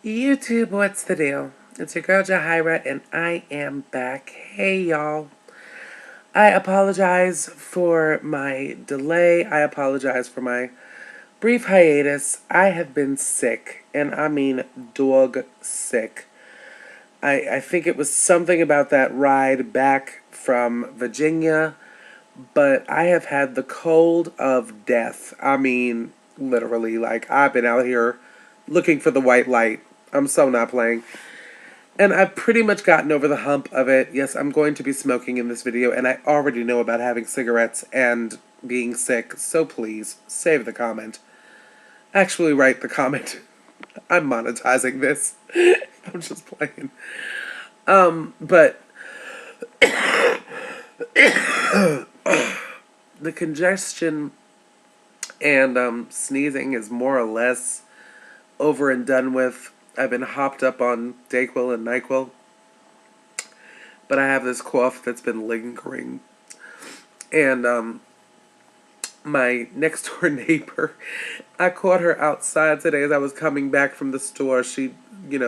YouTube, what's the deal? It's your girl Jahira, and I am back. Hey, y'all. I apologize for my delay. I apologize for my brief hiatus. I have been sick, and I mean dog sick. I think it was something about that ride back from Virginia, but I have had the cold of death. I mean, literally, like, I've been out here looking for the white light. I'm so not playing. And I've pretty much gotten over the hump of it. Yes, I'm going to be smoking in this video, and I already know about having cigarettes and being sick, so please, save the comment. Actually, write the comment. I'm monetizing this. I'm just playing. But the congestion and sneezing is more or less over and done with. I've been hopped up on Dayquil and NyQuil, but I have this cough that's been lingering. And my next door neighbor, I caught her outside today as I was coming back from the store. She,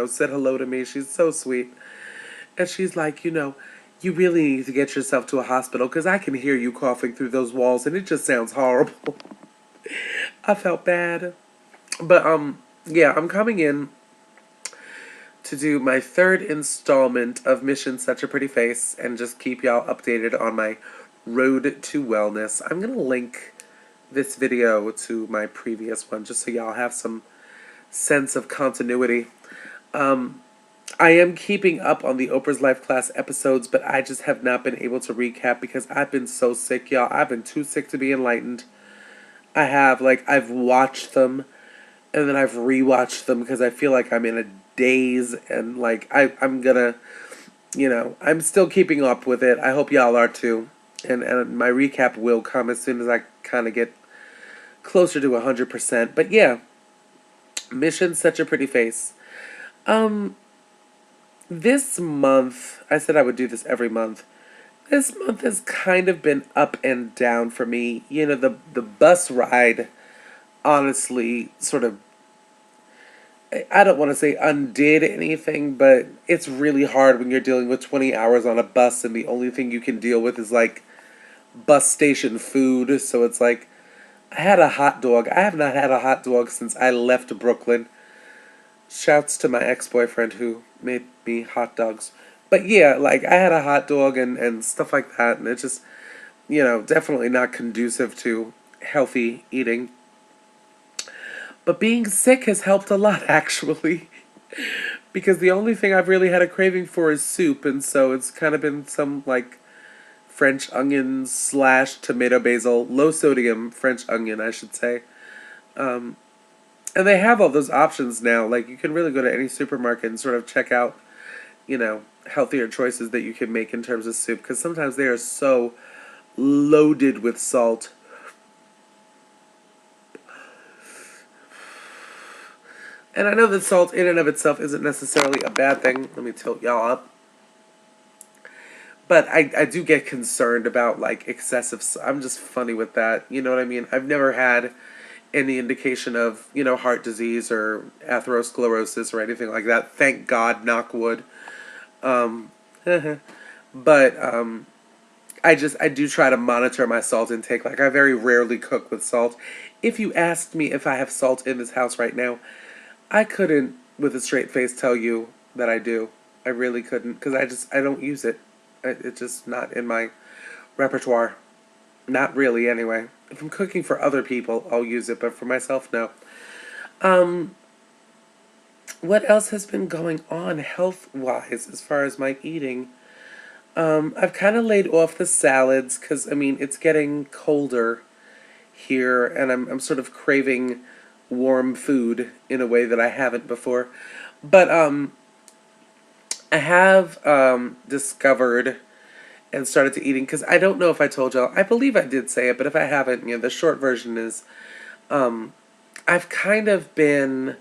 said hello to me. She's so sweet. And she's like, you really need to get yourself to a hospital because I can hear you coughing through those walls and it just sounds horrible. I felt bad. But, yeah, I'm coming in to do my third installment of Mission Such a Pretty Face and just keep y'all updated on my road to wellness. I'm going to link this video to my previous one just so y'all have some sense of continuity. I am keeping up on the Oprah's Life Class episodes, but I just have not been able to recap because I've been so sick, y'all. I've been too sick to be enlightened. I've watched them and then I've rewatched them because I feel like I'm in a daze and I'm gonna, I'm still keeping up with it. I hope y'all are too. And my recap will come as soon as I kind of get closer to 100%. But yeah, Mission Such a Pretty Face. This month, I said I would do this every month. This month has kind of been up and down for me. The bus ride, honestly, sort of, I don't want to say undid anything, but it's really hard when you're dealing with 20 hours on a bus and the only thing you can deal with is like bus station food. So it's like, I had a hot dog. I have not had a hot dog since I left Brooklyn. Shouts to my ex-boyfriend who made me hot dogs. But yeah, like, I had a hot dog and stuff like that, and it's just, definitely not conducive to healthy eating. But being sick has helped a lot, actually. Because the only thing I've really had a craving for is soup, and so it's kind of been some, like, French onion / tomato basil, low sodium French onion, I should say. And they have all those options now. Like, you can really go to any supermarket and sort of check out, healthier choices that you can make in terms of soup. Because sometimes they are so loaded with salt. And I know that salt in and of itself isn't necessarily a bad thing. Let me tilt y'all up. But I do get concerned about, like, excessive... I'm just funny with that. You know what I mean? I've never had any indication of, heart disease or atherosclerosis or anything like that. Thank God, knock wood. But I do try to monitor my salt intake. Like, I very rarely cook with salt. If you asked me if I have salt in this house right now, I couldn't, with a straight face, tell you that I do. I really couldn't, because I don't use it. It's just not in my repertoire. Not really, anyway. If I'm cooking for other people, I'll use it, but for myself, no. What else has been going on health-wise as far as my eating? I've kind of laid off the salads, because, I mean, it's getting colder here, and I'm sort of craving warm food in a way that I haven't before. But, I have discovered and started to eating, because I don't know if I told y'all, I believe I did say it, but if I haven't, the short version is, I've kind of been,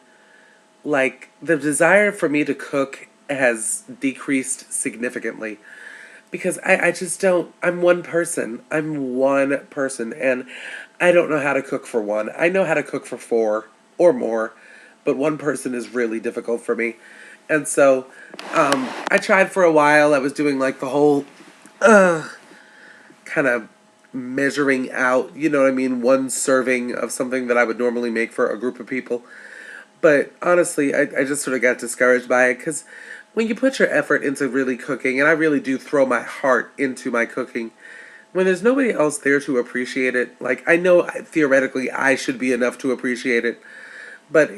like, the desire for me to cook has decreased significantly, because I just don't, I'm one person, and I don't know how to cook for one. I know how to cook for 4 or more, but one person is really difficult for me. And so I tried for a while. I was doing like the whole kind of measuring out, you know what I mean, one serving of something that I would normally make for a group of people. But honestly, I just sort of got discouraged by it because when you put your effort into really cooking, and I really do throw my heart into my cooking, when there's nobody else there to appreciate it, like I know theoretically I should be enough to appreciate it, but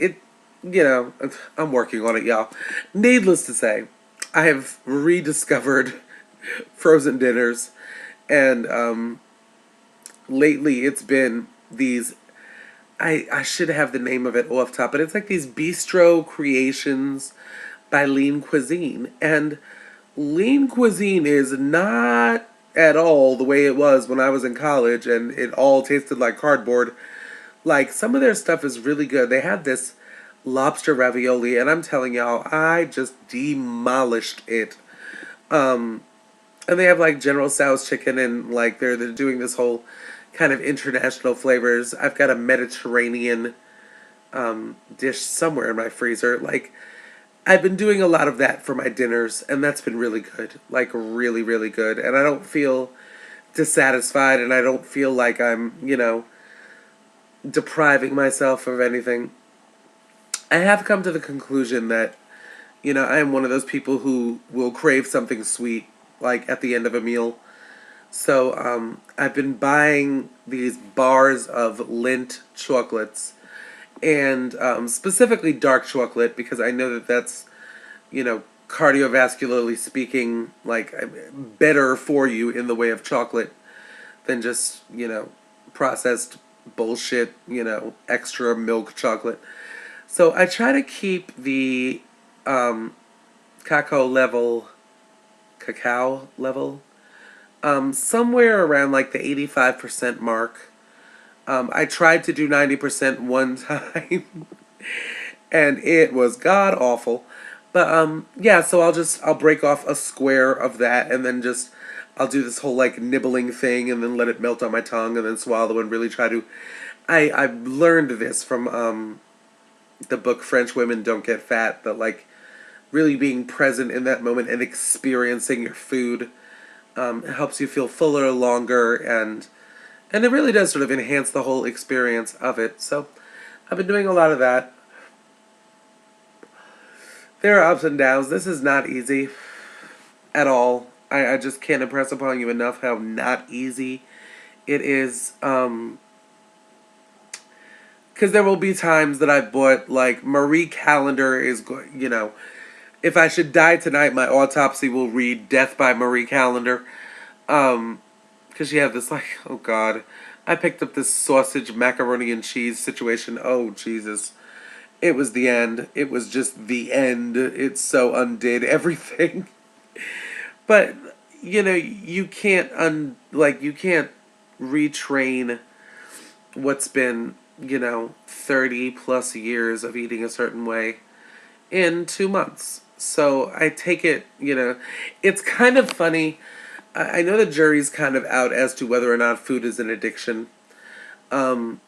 I'm working on it, y'all. Needless to say, I have rediscovered frozen dinners, and lately it's been these. I should have the name of it off top, but it's like these bistro creations by Lean Cuisine, and Lean Cuisine is not at all the way it was when I was in college, and it all tasted like cardboard. Like, some of their stuff is really good. They had this lobster ravioli, and I'm telling y'all, I just demolished it. Um, and they have like General Tso's chicken, and like they're doing this whole kind of international flavors. I've got a Mediterranean dish somewhere in my freezer. Like, I've been doing a lot of that for my dinners, and that's been really good. Like, really, really good. And I don't feel dissatisfied, and I don't feel like I'm, depriving myself of anything. I have come to the conclusion that, I am one of those people who will crave something sweet, like at the end of a meal. So, I've been buying these bars of Lindt chocolates, and specifically dark chocolate, because I know that that's, cardiovascularly speaking, like better for you in the way of chocolate than just, processed bullshit, extra milk chocolate. So I try to keep the um, cacao level, cacao level, somewhere around like the 85% mark. I tried to do 90% one time, and it was god awful. But yeah, so I'll break off a square of that, and then just I'll do this whole like nibbling thing, and then let it melt on my tongue, and then swallow, and really try to. I learned this from the book French Women Don't Get Fat. That like really being present in that moment and experiencing your food helps you feel fuller longer, and it really does sort of enhance the whole experience of it. So I've been doing a lot of that. There are ups and downs. This is not easy at all. I just can't impress upon you enough how not easy it is. Because there will be times that I bought, like, Marie Callender is going, if I should die tonight, my autopsy will read Death by Marie Callender. Because you have this, like, oh God. I picked up this sausage, macaroni, and cheese situation. Oh, Jesus. It was the end. It was just the end. It so undid everything. But, you can't, you can't retrain what's been, 30 plus years of eating a certain way in 2 months. So I take it, it's kind of funny. I know the jury's kind of out as to whether or not food is an addiction. Um,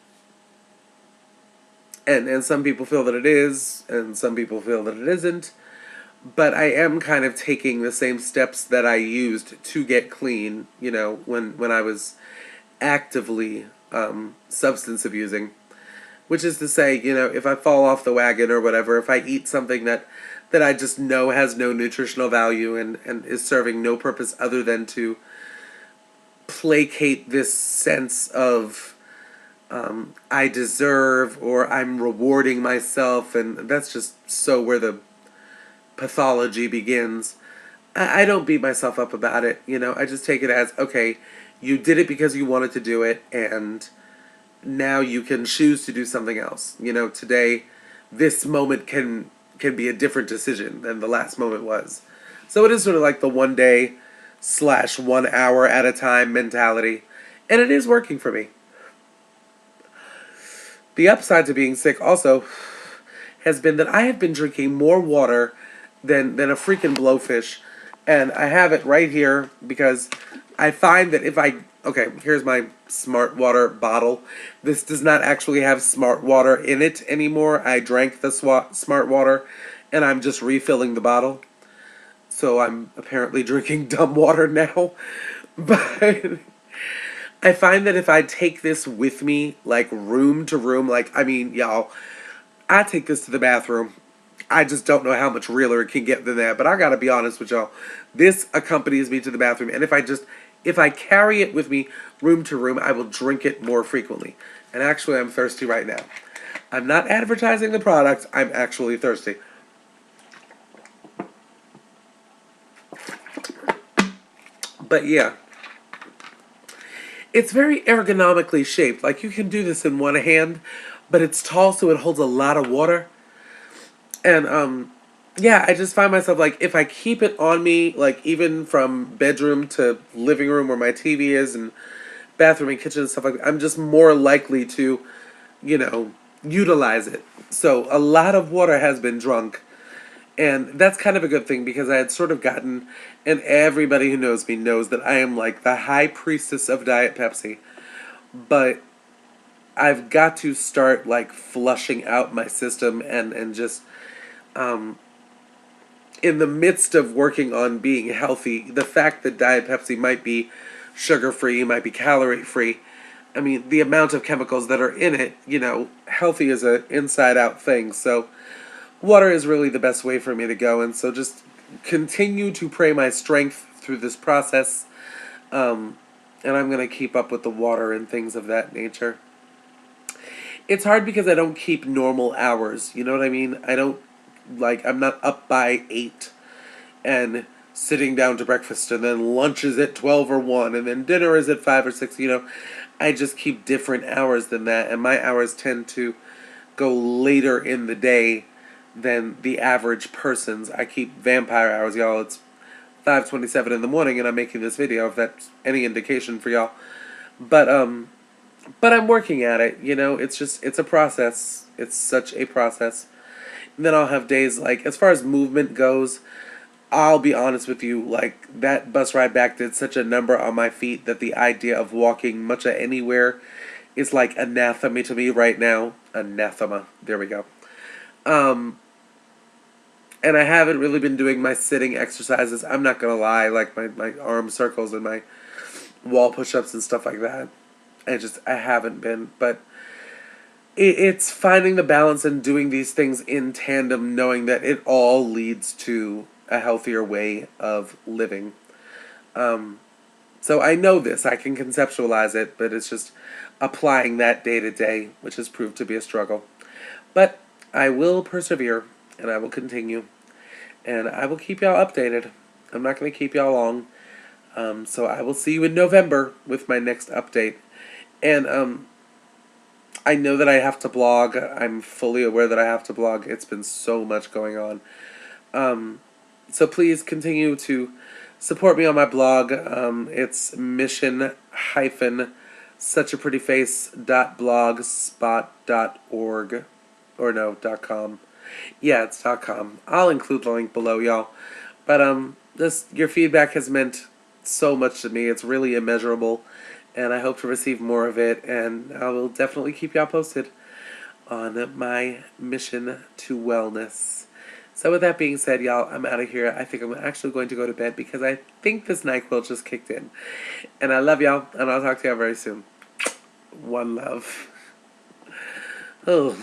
and some people feel that it is, and some people feel that it isn't. But I am kind of taking the same steps that I used to get clean, when I was actively substance abusing. Which is to say, if I fall off the wagon or whatever, if I eat something that I just know has no nutritional value and is serving no purpose other than to placate this sense of I deserve, or I'm rewarding myself, and that's just so where the pathology begins. I don't beat myself up about it, I just take it as, okay, you did it because you wanted to do it, and now you can choose to do something else. Today, this moment can be a different decision than the last moment was. So it is sort of like the 1 day / 1 hour at a time mentality, and it is working for me. The upside to being sick also has been that I have been drinking more water than a freaking blowfish, and I have it right here because I find that if I Okay, here's my smart water bottle. This does not actually have smart water in it anymore. I drank the smart water and I'm just refilling the bottle. So I'm apparently drinking dumb water now. But I find that if I take this with me, like room to room, like, I mean, y'all, I take this to the bathroom. I just don't know how much realer it can get than that. But I gotta be honest with y'all. This accompanies me to the bathroom. And if I carry it with me room to room, I will drink it more frequently. And actually, I'm thirsty right now. I'm not advertising the product, I'm actually thirsty. But yeah, it's very ergonomically shaped. Like, you can do this in one hand, but it's tall so it holds a lot of water. And yeah, I just find myself like if I keep it on me, like even from bedroom to living room where my TV is and bathroom and kitchen and stuff like that, I'm just more likely to, you know, utilize it. So a lot of water has been drunk. And that's kind of a good thing because I had sort of gotten, and everybody who knows me knows that I am like the high priestess of Diet Pepsi. But I've got to start like flushing out my system and just in the midst of working on being healthy, the fact that Diet Pepsi might be sugar free, might be calorie free, I mean, the amount of chemicals that are in it, you know, healthy is a inside out thing. So, water is really the best way for me to go. And so, just continue to pray my strength through this process. Um, and I'm going to keep up with the water and things of that nature. It's hard because I don't keep normal hours. You know what I mean? I don't, like, I'm not up by 8 and sitting down to breakfast, and then lunch is at 12 or 1, and then dinner is at 5 or 6, you know. I just keep different hours than that, and my hours tend to go later in the day than the average person's. I keep vampire hours, y'all. It's 5:27 in the morning, and I'm making this video, if that's any indication for y'all. But, but I'm working at it, you know. It's a process. It's such a process. And then I'll have days, like, as far as movement goes, I'll be honest with you, like, that bus ride back did such a number on my feet that the idea of walking much of anywhere is like anathema to me right now. Anathema. There we go. Um, and I haven't really been doing my sitting exercises. I'm not gonna lie, like my arm circles and my wall push-ups and stuff like that. I haven't been, but it's finding the balance and doing these things in tandem, knowing that it all leads to a healthier way of living. Um, so I know this, I can conceptualize it, but it's just applying that day to day, which has proved to be a struggle. But I will persevere, and I will continue, and I will keep y'all updated. I'm not going to keep y'all long. So I will see you in November with my next update. And I know that I have to blog. I'm fully aware that I have to blog. It's been so much going on. So please continue to support me on my blog. It's mission hyphen suchaprettyface.blogspot.org, or no, .com. Yeah, it's .com. I'll include the link below, y'all. But this your feedback has meant so much to me. It's really immeasurable, and I hope to receive more of it. And I will definitely keep y'all posted on my mission to wellness. So with that being said, y'all, I'm out of here. I think I'm actually going to go to bed because I think this NyQuil just kicked in. And I love y'all, and I'll talk to y'all very soon. One love. Oh.